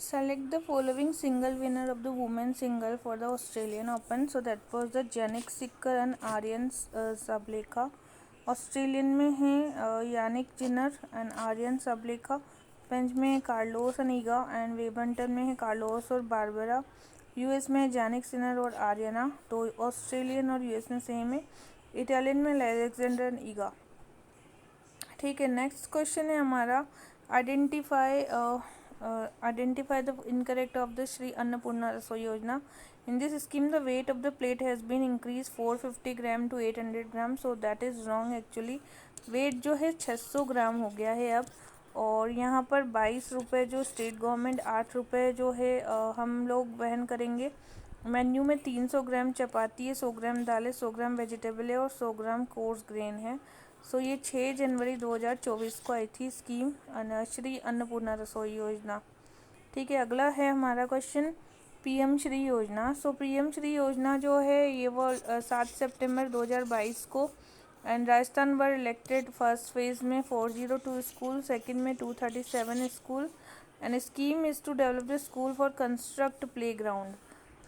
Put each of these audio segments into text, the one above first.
Select the following single winner of the women's single for the Australian Open. So that was the Jannik Sinner and Aryan Sabalenka. Australian में है Jannik Sinner and Aryna Sabalenka. French में है Carlos अनीगा and वेबंटन में है Carlos और Barbara. US में है Jannik Sinner और आर्यना. तो ऑस्ट्रेलियन और यूएस में सेम है. इटालियन में अलेक्जेंडर एंड ईगा. ठीक है, नेक्स्ट क्वेश्चन है हमारा identify the incorrect of the Shri Annapurna Rasoi Yojana. In this scheme, the weight of the plate has been increased 450 gram to 800 gram. So that is wrong actually. Weight जो है 600 ग्राम हो गया है अब. और यहाँ पर 22 रुपये जो स्टेट गवर्नमेंट, 8 रुपये जो है हम लोग वहन करेंगे. मेन्यू में 300 ग्राम चपाती है, 100 ग्राम दाल है, 100 ग्राम वेजिटेबल है और 100 ग्राम कोर्स ग्रेन है. सो ये 6 जनवरी 2024 को आई थी स्कीम श्री अन्नपूर्णा रसोई योजना. ठीक है, अगला है हमारा क्वेश्चन पीएम श्री योजना. सो पीएम श्री योजना जो है ये वो 7 सितंबर 2022 को. And Rajasthan were elected first phase में 402 स्कूल, सेकंड में 237 school. And scheme is to develop the school for construct play ground.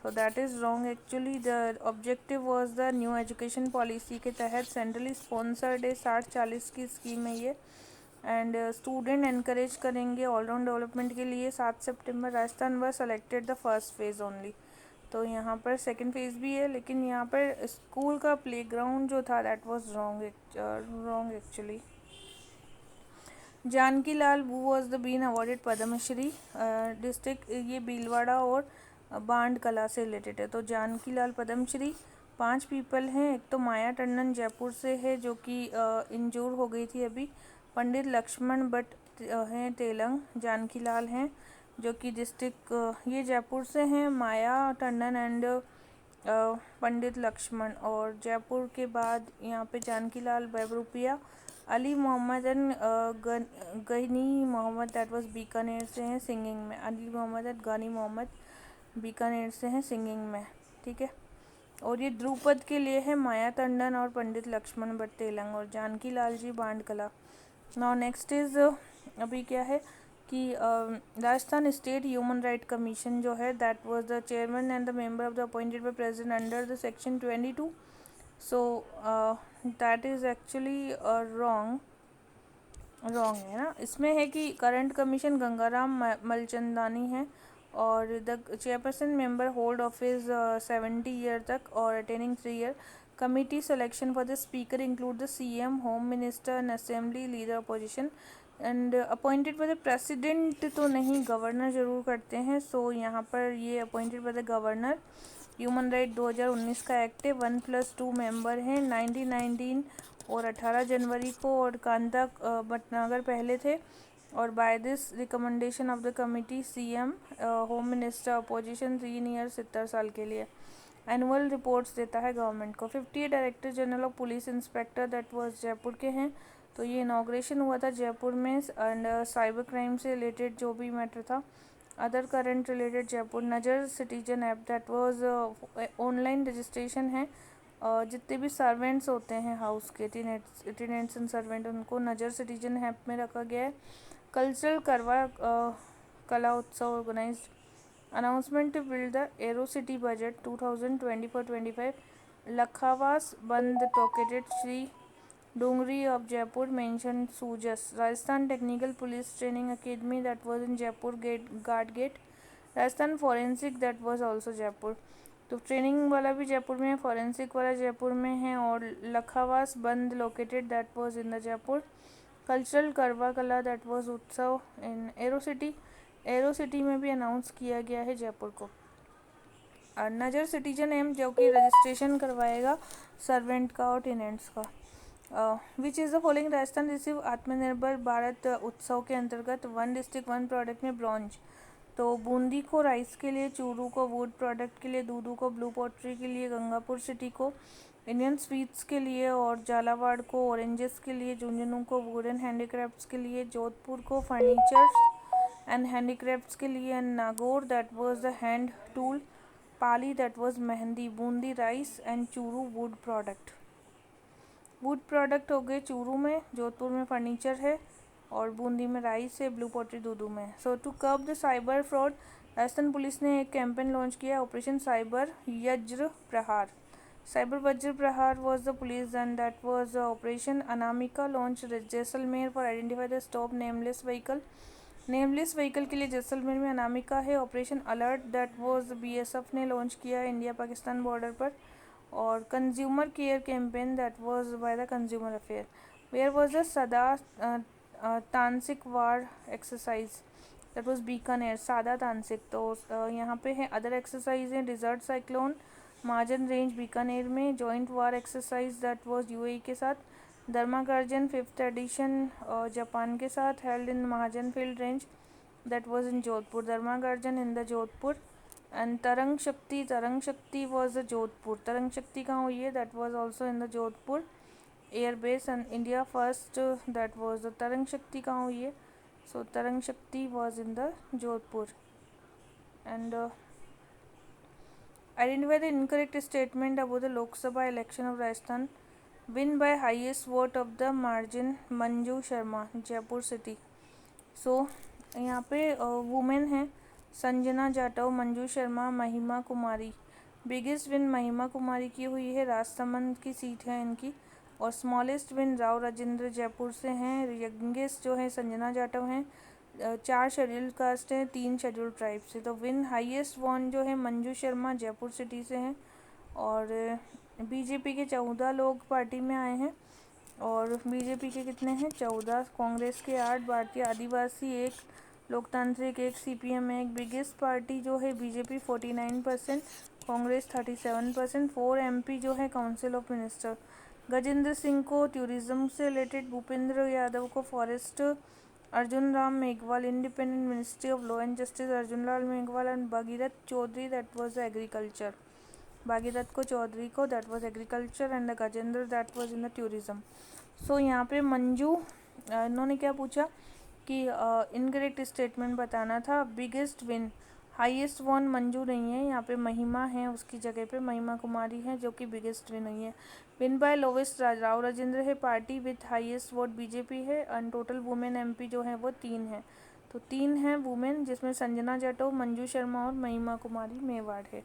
So that is wrong actually. The objective was the new education policy के तहत centrally sponsored है. 60-40 की scheme है ये. And student encourage करेंगे all round development के लिए. 7 सितंबर Rajasthan were selected the first phase only. तो यहाँ पर सेकंड फेज़ भी है, लेकिन यहाँ पर स्कूल का प्लेग्राउंड जो था that was wrong actually. Janaki Lal Wu was the been awarded Padmashri. District ये भीलवाड़ा और बांड कला से रिलेटेड है. तो जानकी लाल पद्मश्री 5 पीपल हैं. एक तो माया टंडन जयपुर से है जो कि इंजूर हो गई थी अभी. पंडित लक्ष्मण भट्ट हैं तेलंग. जानकी लाल हैं जो कि डिस्ट्रिक्ट ये जयपुर से हैं. माया टंडन एंड पंडित लक्ष्मण. और जयपुर के बाद यहाँ पे Janki Lal Bahurupiya. Ali Mohammad and Ghani Mohammad that was Bikaner से हैं सिंगिंग में. अली मोहम्मद एंड गनी मोहम्मद बीकानेर से हैं सिंगिंग में. ठीक है, और ये ध्रुपद के लिए है माया टंडन और पंडित लक्ष्मण भट्ट तेलंग और जानकी लाल जी बांड कला. नाउ नेक्स्ट इज अभी क्या है कि Rajasthan state human right commission जो है that was the chairman and the member of the appointed by president under the section 22. So that is actually wrong है ना. इसमें है कि करंट कमीशन गंगाराम मलचंदानी है और the chairperson member hold office 70 year तक और attaining 3 year. Committee selection for the speaker include the CM, home minister and assembly leader opposition. And appointed by the president तो नहीं, गवर्नर ज़रूर करते हैं. सो यहाँ पर ये appointed by the governor. Human right 2019 का एक्ट है. 1+2 मेंबर हैं 1919 और 18 जनवरी को. और कांता भटनागर पहले थे. और by this recommendation of the committee CM, home minister, opposition 3 year 70 साल के लिए एनुअल रिपोर्ट्स देता है गवर्नमेंट को. 50 director general of police inspector that was Jaipur के हैं. तो ये इनाग्रेशन हुआ था जयपुर में. एंड साइबर क्राइम से रिलेटेड जो भी मैटर था, अदर करंट रिलेटेड जयपुर. नजर citizen app that was online registration है. जितने भी सर्वेंट्स होते हैं हाउस के, टेनेंट्स एंड सर्वेंट, उनको नजर सिटीजन ऐप में रखा गया है. कल्चरल करवा कला उत्सव organised. Announcement to build the aero city budget 2024-25. Lakhawas बंद टोकेटेड श्री डोंगरी ऑफ जयपुर मेंशन सूजस. Rajasthan technical police training academy that was in Jaipur guard gate. Rajasthan forensic that was also Jaipur. तो ट्रेनिंग वाला भी जयपुर में है, फॉरेंसिक वाला जयपुर में है. और लखावास बंद located that was in the Jaipur. Cultural करवा कला दैट वाज उत्सव इन एरो सिटी. एरो सिटी में भी अनाउंस किया गया है जयपुर को. और नजर सिटीजन एम जो कि रजिस्ट्रेशन करवाएगा सर्वेंट का और टेनेंट्स का. Which is the following Rajasthan receive आत्मनिर्भर भारत उत्सव के अंतर्गत 1 डिस्ट्रिक्ट 1 प्रोडक्ट में ब्रॉन्ज. तो बूंदी को राइस के लिए, चूरू को वुड प्रोडक्ट के लिए, दूदू को ब्लू पॉटरी के लिए, गंगापुर सिटी को इंडियन स्वीट्स के लिए और झालावाड़ को ऑरेंजेस के लिए, झुंझुनू को वुडन हैंडीक्राफ्ट्स के लिए, जोधपुर को फर्नीचर्स एंड हैंडीक्राफ्ट्स के लिए, and Nagaur that was the hand tool, Pali that was mehndi, Bundi rice and Churu would product. Would product हो गए चूरू में, जोधपुर में फर्नीचर है, और बूंदी में राइस है, ब्लू पोट्री दूदू में। So to curb the cyber fraud, Rajasthan police ने एक कैंपेन लॉन्च किया, operation cyber Vajra Prahar. Cyber वज्र प्रहार was the police and that was Operation Anamika launched Jaisalmer for identify the stop nameless vehicle। Nameless vehicle के लिए जैसलमेर में अनामिका है। Operation alert that was BSF ने लॉन्च किया इंडिया पाकिस्तान बॉर्डर पर। और consumer care campaign that was by the consumer affair. Where was the Sada Tanseeq war exercise that was Bikaner, Sada Tanseeq. तो यहाँ पे है अदर एक्सरसाइज है, desert cyclone Mahajan range Bikaner में, joint war exercise that was UAE के साथ, Dharma Guardian 5th edition Japan के साथ held in Mahajan field range that was in Jodhpur, Dharma Guardian in the Jodhpur. And Tarang Shakti was the Jodhpur, तरंग शक्ति कहाँ हुई है, that was also in the Jodhpur air base. And India first that was the तरंग शक्ति कहाँ हुई है, सो तरंग Shakti was in the Jodhpur. And identify the incorrect statement about the Lok Sabha election of Rajasthan, win by highest vote of the margin Manju Sharma, Jaipur city. So यहाँ पे women है, संजना जाटव, मंजू शर्मा, महिमा कुमारी। बिगेस्ट विन महिमा कुमारी की हुई है, राजसमंद की सीट है इनकी। और स्मॉलेस्ट विन राव राजेंद्र जयपुर से हैं। यंगेस्ट जो है संजना जाटव हैं। 4 शेड्यूल्ड कास्ट है, 3 शेड्यूल्ड ट्राइब से। तो विन हाईएस्ट वन जो है मंजू शर्मा जयपुर सिटी से हैं। और बीजेपी के 14 लोग पार्टी में आए हैं। और बीजेपी के कितने हैं, 14, कांग्रेस के 8, भारतीय आदिवासी 1, लोकतांत्रिक 1, सीपीएम 1। बिगेस्ट पार्टी जो है बीजेपी 49%, कांग्रेस 37%। 4 एमपी जो है council of minister, Gajendra Singh को टूरिज्म से रिलेटेड, भूपेंद्र यादव को forest, Arjun Ram Meghwal independent ministry of law and justice, Arjun Lal Meghwal. And Bhagirath Chaudhary that was agriculture, Bhagirath को चौधरी को that was agriculture. And Gajendra that was in the tourism. So यहाँ पे मंजू इन्होंने क्या पूछा कि इनकरेक्ट स्टेटमेंट बताना था। Biggest win, highest one Manju नहीं है, यहाँ पे महिमा है, उसकी जगह पे महिमा कुमारी है जो कि बिगेस्ट विन हुई है। Win by lowest Rao Rajendra है, party with highest vote BJP है। एंड टोटल वुमेन एमपी जो है वो 3 है। तो 3 हैं वुमेन, जिसमें संजना जाटव, मंजू शर्मा और महिमा कुमारी मेवाड़ है।